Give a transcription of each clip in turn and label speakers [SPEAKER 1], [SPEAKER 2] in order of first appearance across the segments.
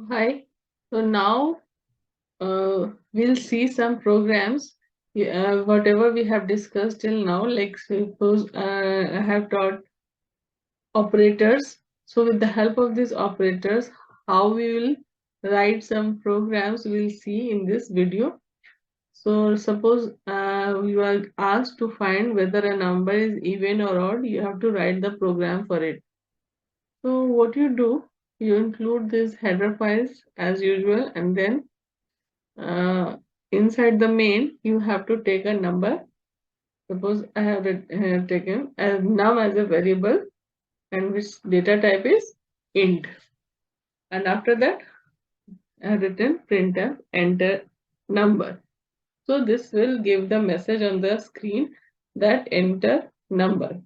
[SPEAKER 1] Hi. So now we'll see some programs. Whatever we have discussed till now, like suppose I have taught operators. So with the help of these operators, how we will write some programs we'll see in this video. So suppose you are asked to find whether a number is even or odd, you have to write the program for it. So what you do, you include these header files as usual, and then uh, inside the main you have to take a number. Suppose I have taken a num as a variable and which data type is int, and after that I have written printf enter number. So this will give the message on the screen that enter number.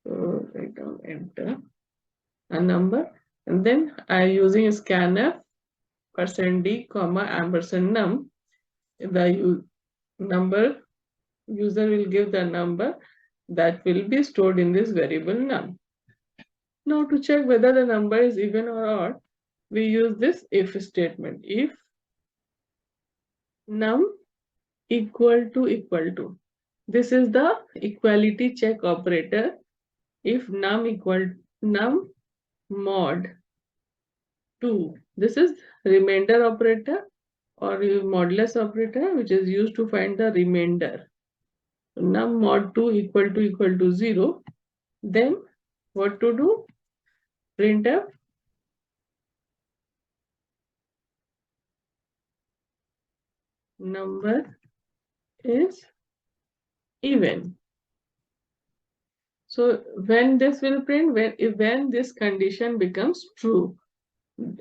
[SPEAKER 1] So write down enter a number, and then I using scanf %d comma ampersand num. The number user will give the number that will be stored in this variable num. Now to check whether the number is even or odd, we use this if statement. If num equal to. This is the equality check operator. If num mod 2. This is remainder operator or modulus operator which is used to find the remainder. Num mod 2 equal to 0. Then what to do? Printf number is even. So when this will print, when this condition becomes true,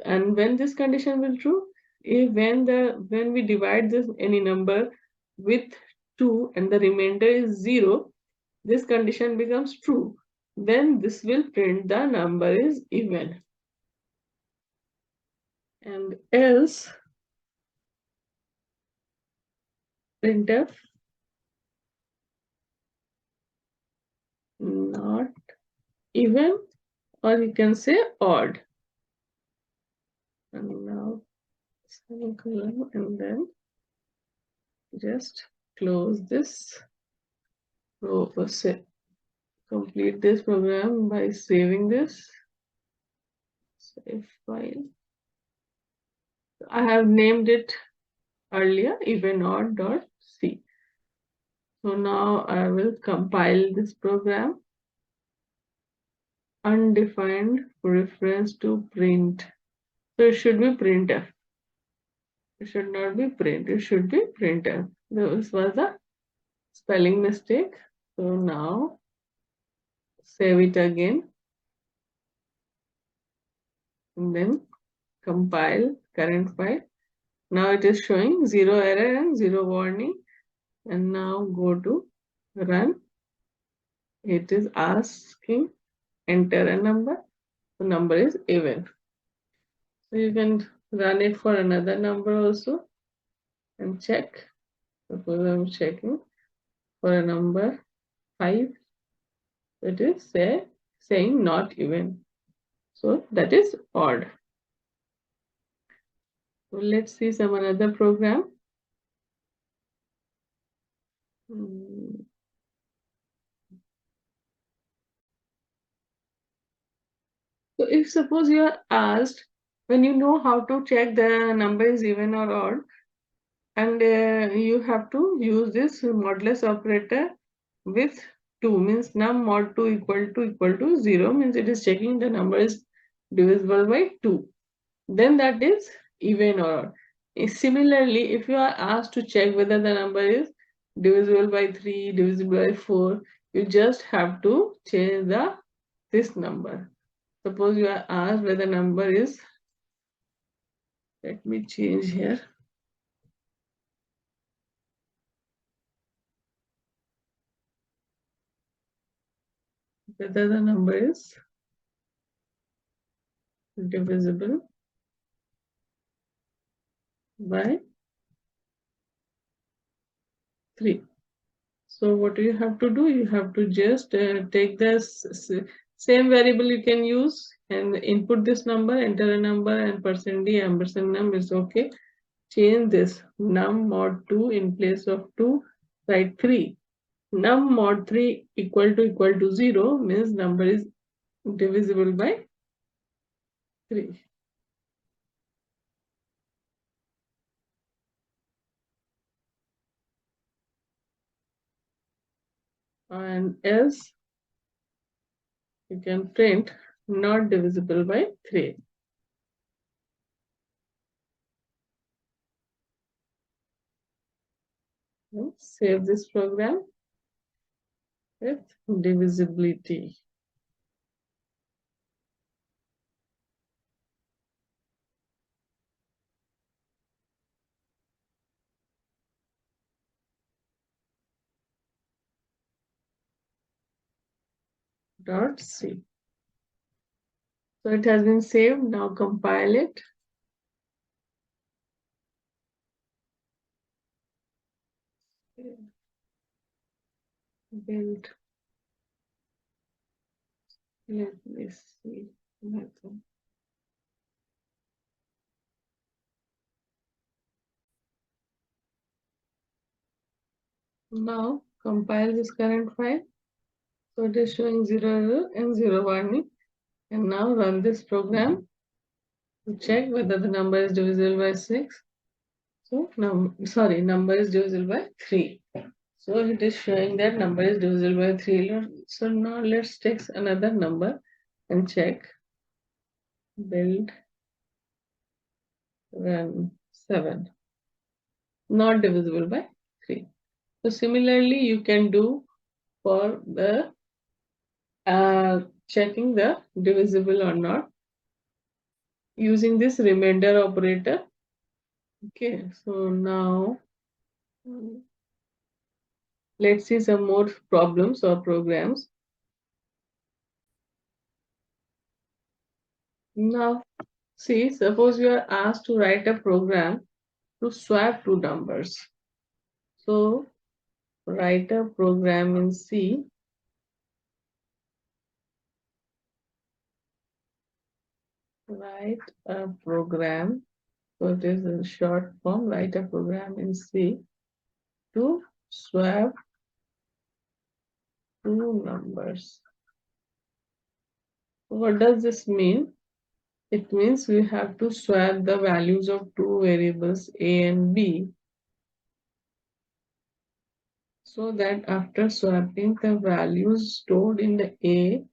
[SPEAKER 1] and when this condition will true, if when we divide this any number with 2 and the remainder is 0, this condition becomes true. Then this will print the number is even. And else printf not even, or you can say odd. And now semicolon, and then just close this. Complete this program by saving this. Save file. I have named it earlier even odd.c. So now I will compile this program. Undefined reference to print. So it should be printf. It should not be print. It should be printf. This was a spelling mistake. So now save it again and then compile current file. Now it is showing 0 error and 0 warning. And now go to run. It is asking enter a number. The number is even. So you can run it for another number also and check. Suppose I'm checking for a number 5. It is saying not even. So that is odd. So let's see some another program. So if suppose you are asked, when you know how to check the number is even or odd, and you have to use this modulus operator with 2, means num mod 2 equal to 0, means it is checking the number is divisible by 2. Then that is even or odd. Similarly, if you are asked to check whether the number is divisible by 3, divisible by 4, you just have to change this number. Suppose you are asked whether the number is, let me change here. Whether the number is divisible by 3. So what you have to do, you have to just take this Same variable you can use and input this number, enter a number, and %d ampersand num is okay. Change this num mod 2 in place of 2, write 3. Num mod 3 equal to 0 means number is divisible by 3. And else you can print not divisible by 3. Save this program with divisibility. .c. So it has been saved. Now compile it. Build. Let me see. Now compile this current file. So it is showing 0 and 0 warning. And now run this program to check whether the number is divisible by 6. So number is divisible by 3. So it is showing that number is divisible by 3. So now let's take another number and check. Build, run 7. Not divisible by 3. So similarly, you can do for the checking the divisible or not using this remainder operator. Okay, so now let's see some more problems or programs. Now, see, suppose you are asked to write a program to swap two numbers. So, write a program in C. Write a program. So, it is in short form. Write a program in C to swap two numbers. What does this mean? It means we have to swap the values of two variables A and B so that after swapping the values stored in the A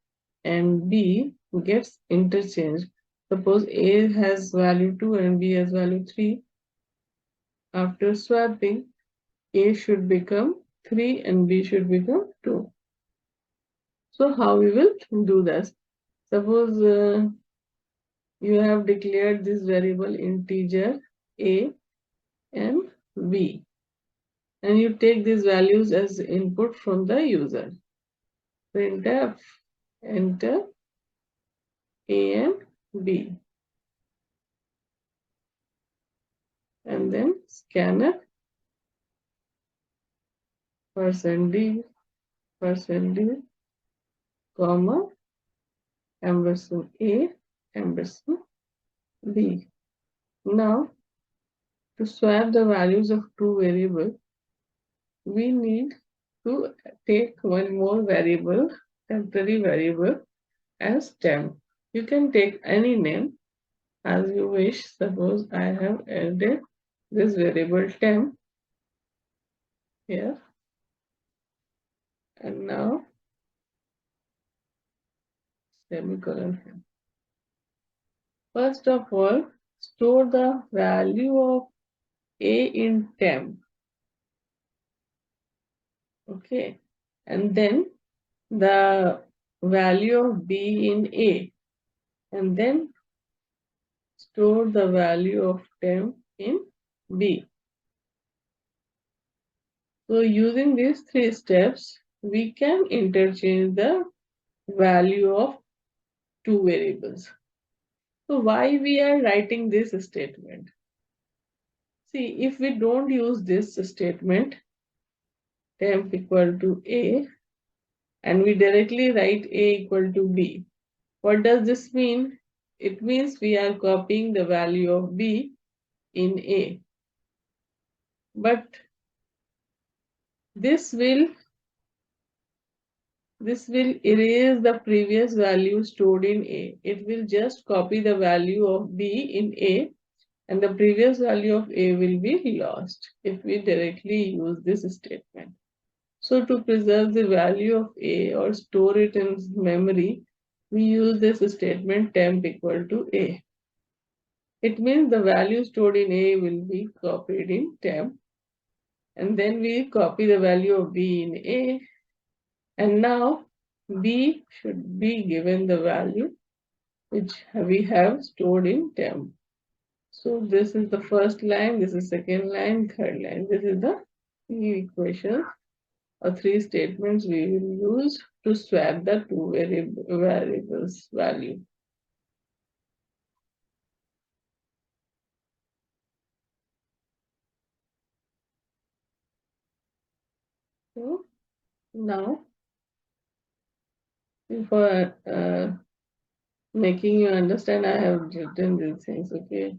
[SPEAKER 1] and B gets interchanged. Suppose A has value 2 and B has value 3. After swapping, A should become 3 and B should become 2. So how we will do this? Suppose you have declared this variable integer A and B, and you take these values as input from the user. Printf, enter A and B, and then scanner %d, comma, ampersand A, ampersand B. Now, to swap the values of two variables, we need to take one more variable, temporary variable, as temp. You can take any name as you wish. Suppose I have added this variable temp here, and now semicolon here. First of all, store the value of A in temp. Okay, and then the value of B in A, and then store the value of temp in B. So using these three steps, we can interchange the value of two variables. So why we are writing this statement? See, if we don't use this statement, temp equal to A and we directly write A equal to B. What does this mean? It means we are copying the value of B in A. But this will erase the previous value stored in A. It will just copy the value of B in A, and the previous value of A will be lost if we directly use this statement. So to preserve the value of A or store it in memory, we use this statement temp equal to A. It means the value stored in A will be copied in temp, and then we copy the value of B in A, and now B should be given the value which we have stored in temp. So this is the first line, this is second line, third line. This is the three equations or three statements we will use to swap the two variables value. So now for making you understand, I have written these things, okay?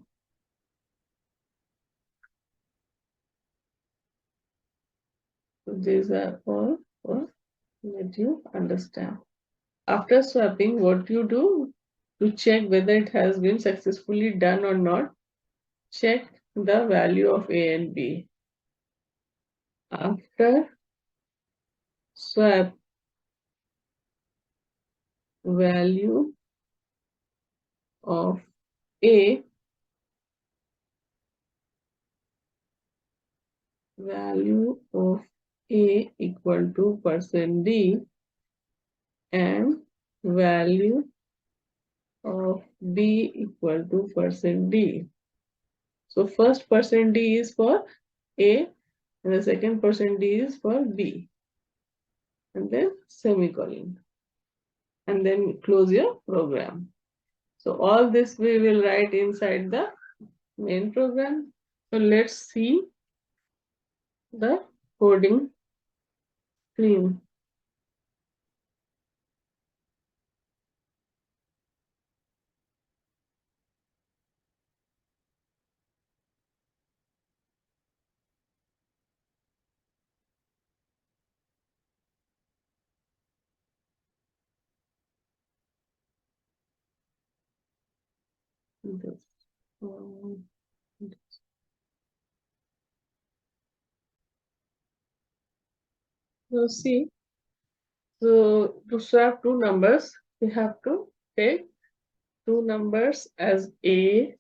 [SPEAKER 1] So these are all for let you understand. After swapping, what you do to check whether it has been successfully done or not, check the value of A and B. After swap, value of A, value of A equal to %D, and value of B equal to %D. So first %D is for A and the second %D is for B, and then semicolon, and then close your program. So all this we will write inside the main program. So let's see the coding screen. This, um, so see, so to swap two numbers, we have to take two numbers as A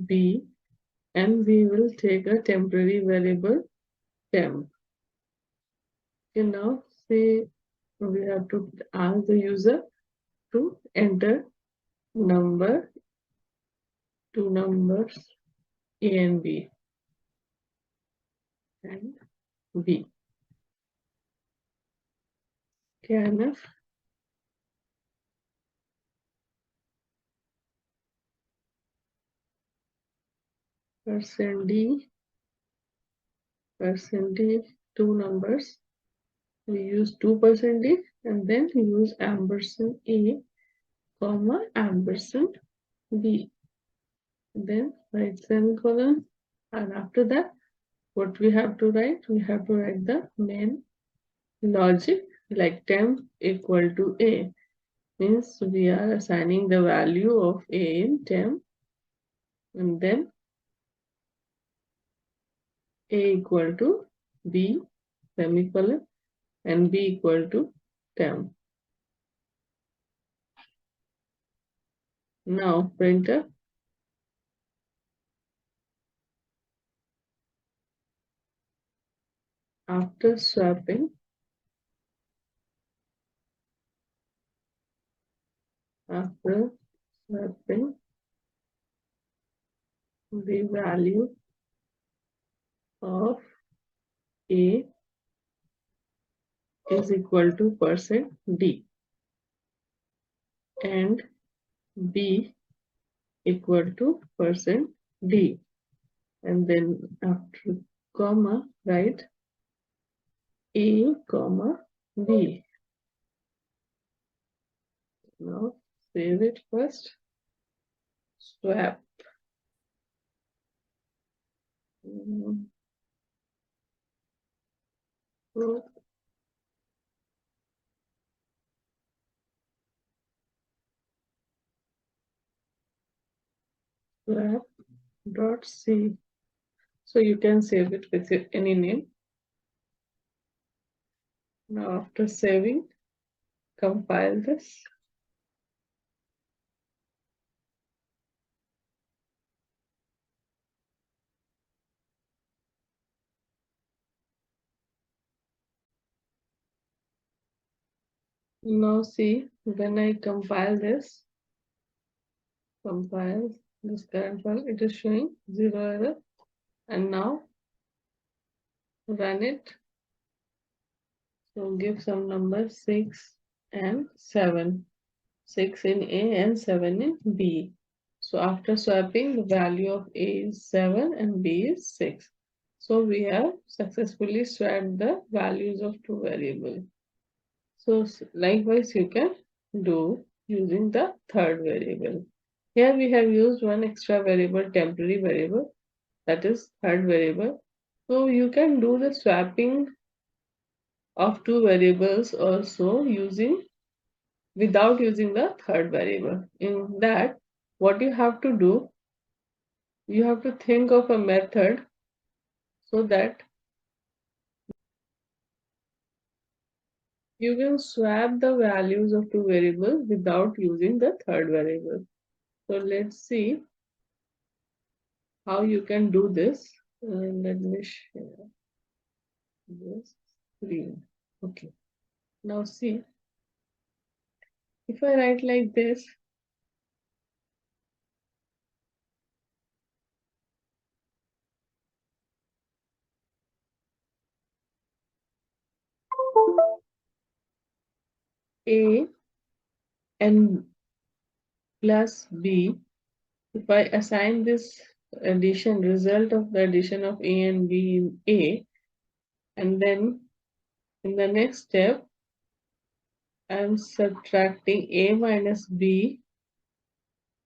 [SPEAKER 1] B, and we will take a temporary variable temp. Okay, now say we have to ask the user to enter two numbers A and B and B. Scanf %D, two numbers. We use 2% and then we use ampersand A, comma, ampersand B. Then write semicolon, and after that, what we have to write? We have to write the main logic, like temp equal to A. Means we are assigning the value of A in temp, and then A equal to B, semicolon, and B equal to temp. Now printer. After swapping, the value of A is equal to %D, and B equal to %d, and then after comma write a comma b. Now save it first. Swap. Mm, so swap dot c. So you can save it with any name. Now after saving, compile this. Now see, when I compile this, compile this current file, it is showing 0 error. And now run it. So give some numbers 6 and 7. 6 in A and 7 in B. So after swapping, the value of A is 7 and B is 6. So we have successfully swapped the values of two variables. So likewise you can do using the third variable. Here we have used one extra variable, temporary variable, that is third variable. So you can do the swapping of two variables also without using the third variable. In that, what you have to do, you have to think of a method so that you can swap the values of two variables without using the third variable. So let's see how you can do this. Let me share this screen. Okay. Now see, if I write like this, A and plus B, if I assign this addition, result of the addition of A and B in A, and then in the next step, I'm subtracting A minus B.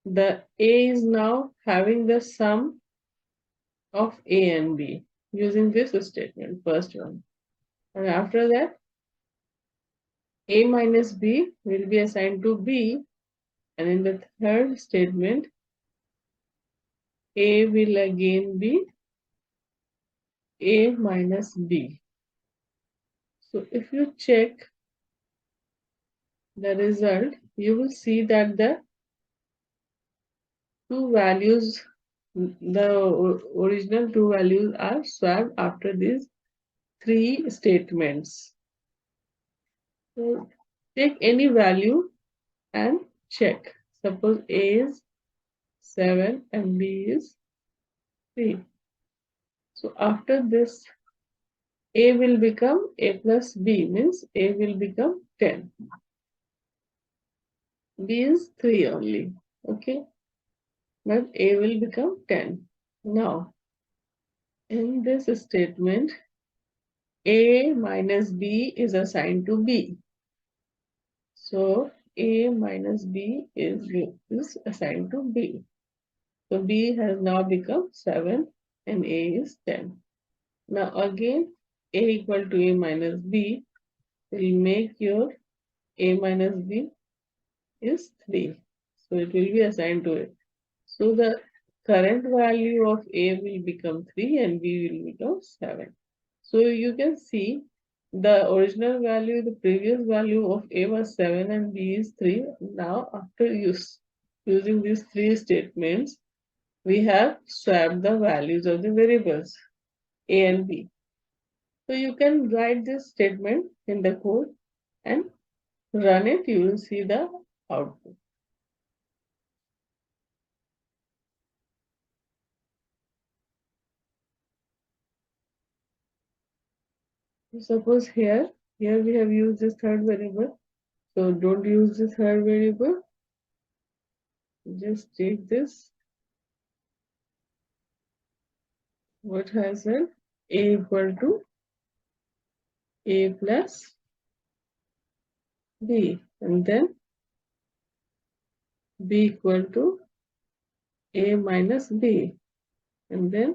[SPEAKER 1] The A is now having the sum of A and B using this statement, first one. And after that, A minus B will be assigned to B. And in the third statement, A will again be A minus B. So if you check the result, you will see that the two values, the original two values are swapped after these three statements. So take any value and check. Suppose A is 7 and B is 3. So after this, A will become A plus B, means A will become 10. B is 3 only. Okay. But A will become 10. Now, in this statement, A minus B is assigned to B. So A minus B is assigned to B. So B has now become 7 and A is 10. Now again, A equal to A minus B will make your A minus B is 3. So it will be assigned to it. So the current value of A will become 3 and B will become 7. So you can see the original value, the previous value of A was 7 and B is 3. Now after using these three statements, we have swapped the values of the variables A and B. So you can write this statement in the code and run it, you will see the output. Suppose here we have used this third variable. So don't use this third variable. Just take this what has it? A equal to A plus B, and then B equal to A minus B, and then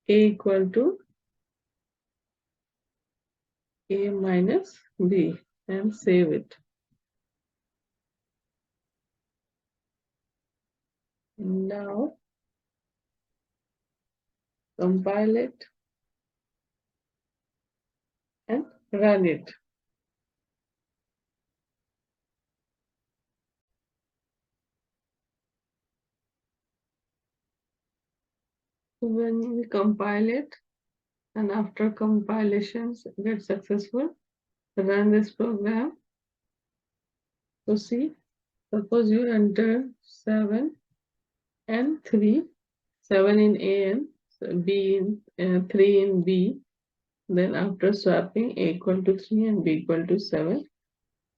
[SPEAKER 1] A equal to A minus B, and save it. Now compile it and run it. When we compile it, and after compilations get successful, run this program. So see, suppose you enter 7 and 3, 7 in A and B in 3 in B. Then after swapping A equal to 3 and B equal to 7.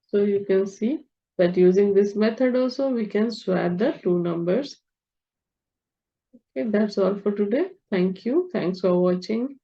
[SPEAKER 1] So you can see that using this method also we can swap the two numbers. Okay, that's all for today. Thank you. Thanks for watching.